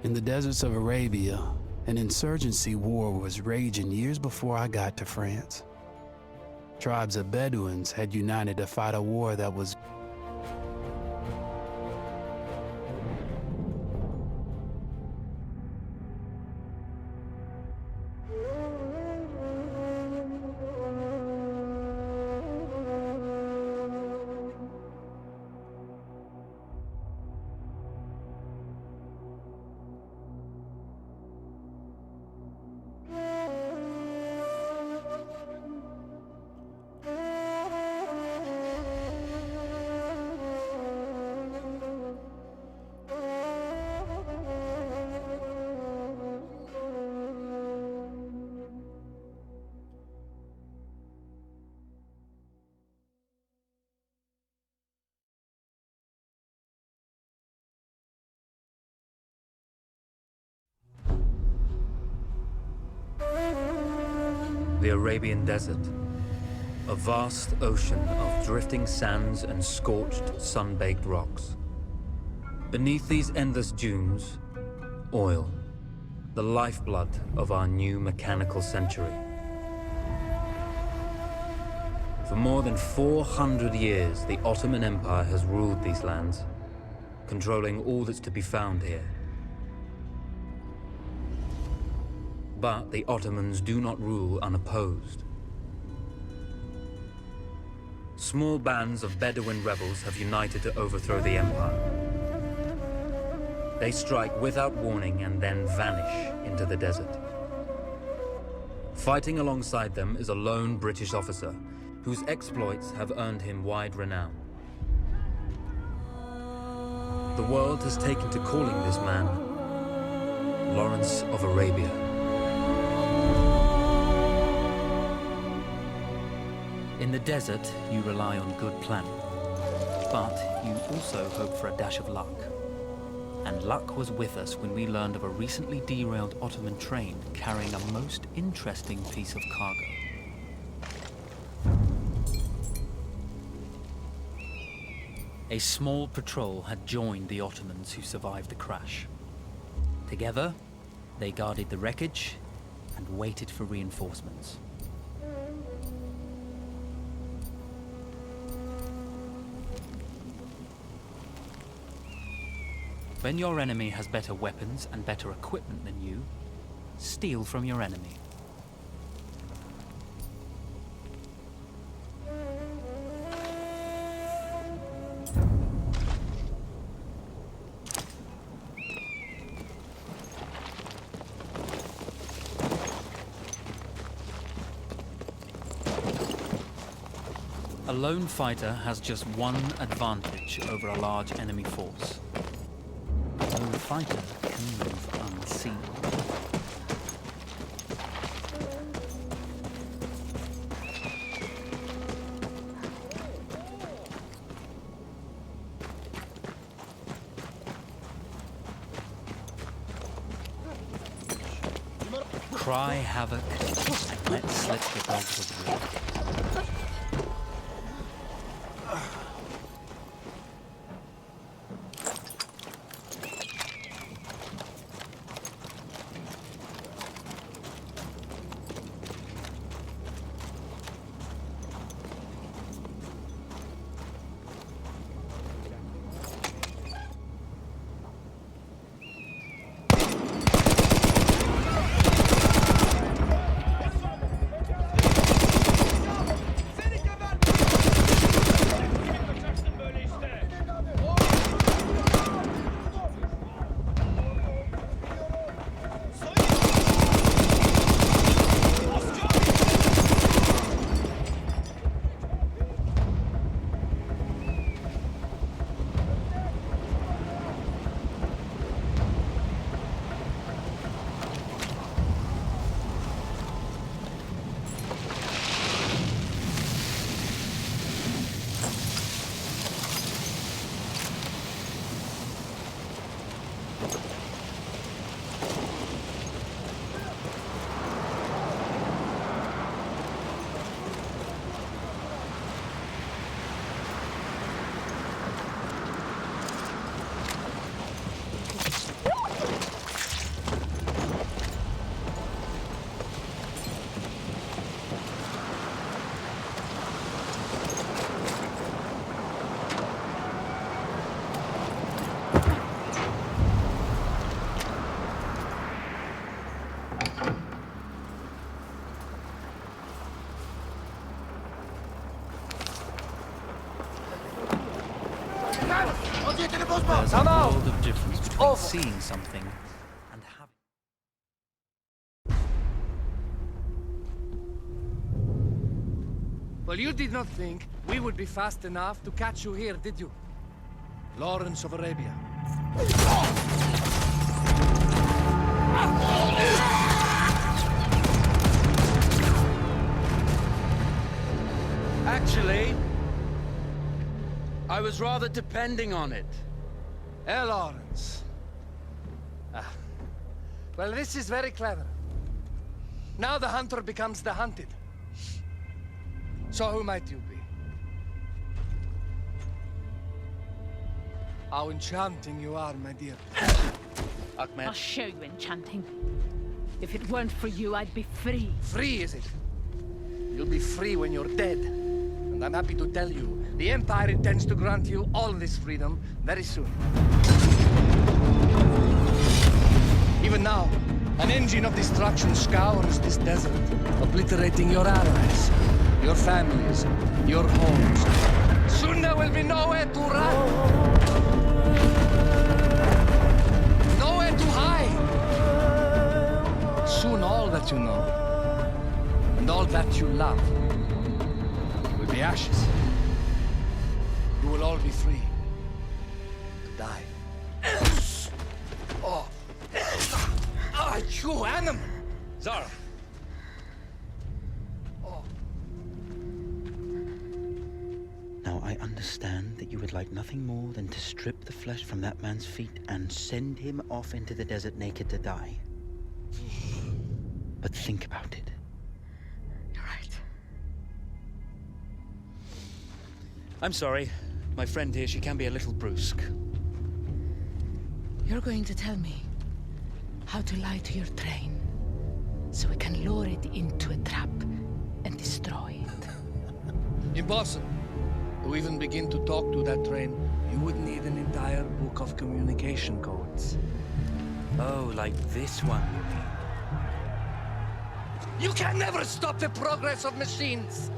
In the deserts of Arabia, an insurgency war was raging years before I got to France. Tribes of Bedouins had united to fight a war that was the Arabian Desert, a vast ocean of drifting sands and scorched, sun-baked rocks. Beneath these endless dunes, oil, the lifeblood of our new mechanical century. For more than 400 years, the Ottoman Empire has ruled these lands, controlling all that's to be found here. But the Ottomans do not rule unopposed. Small bands of Bedouin rebels have united to overthrow the empire. They strike without warning and then vanish into the desert. Fighting alongside them is a lone British officer whose exploits have earned him wide renown. The world has taken to calling this man Lawrence of Arabia. In the desert, you rely on good planning, but you also hope for a dash of luck. And luck was with us when we learned of a recently derailed Ottoman train carrying a most interesting piece of cargo. A small patrol had joined the Ottomans who survived the crash. Together, they guarded the wreckage and waited for reinforcements. When your enemy has better weapons and better equipment than you, steal from your enemy. A lone fighter has just one advantage over a large enemy force. A lone fighter can move unseen. Cry havoc and let slip the dogs of war. There's a world of difference between seeing something and having. Well, you did not think we would be fast enough to catch you here, did you? Lawrence of Arabia. Actually, I was rather depending on it. Lawrence. Well, this is very clever. Now the hunter becomes the hunted. So who might you be? How enchanting you are, my dear. Ahmed. I'll show you enchanting. If it weren't for you, I'd be free. Free, is it? You'll be free when you're dead. And I'm happy to tell you, the Empire intends to grant you all this freedom very soon. Even now, an engine of destruction scours this desert, obliterating your allies, your families, your homes. Soon there will be nowhere to run. Nowhere to hide. Soon all that you know, and all that you love, will be ashes. You will all be free to die. Oh. Ah, you animal! Zara. Now, I understand that you would like nothing more than to strip the flesh from that man's feet and send him off into the desert naked to die. But think about it. You're right. I'm sorry. My friend here, she can be a little brusque. You're going to tell me how to lie to your train, so we can lure it into a trap and destroy it. Impossible. To even begin to talk to that train, you would need an entire book of communication codes. Oh, like this one, you mean? You can never stop the progress of machines.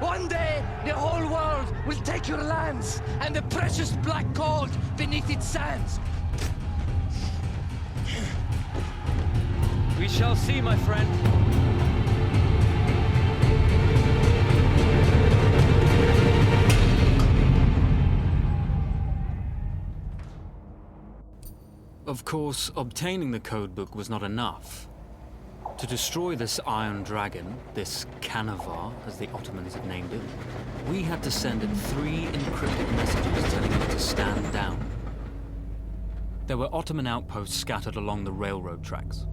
One day, the whole world will take your lands and the precious black gold beneath its sands. We shall see, my friend. Of course, obtaining the codebook was not enough. To destroy this Iron Dragon, this Canavar, as the Ottomans had named it, we had to send it 3 encrypted messages telling it to stand down. There were Ottoman outposts scattered along the railroad tracks.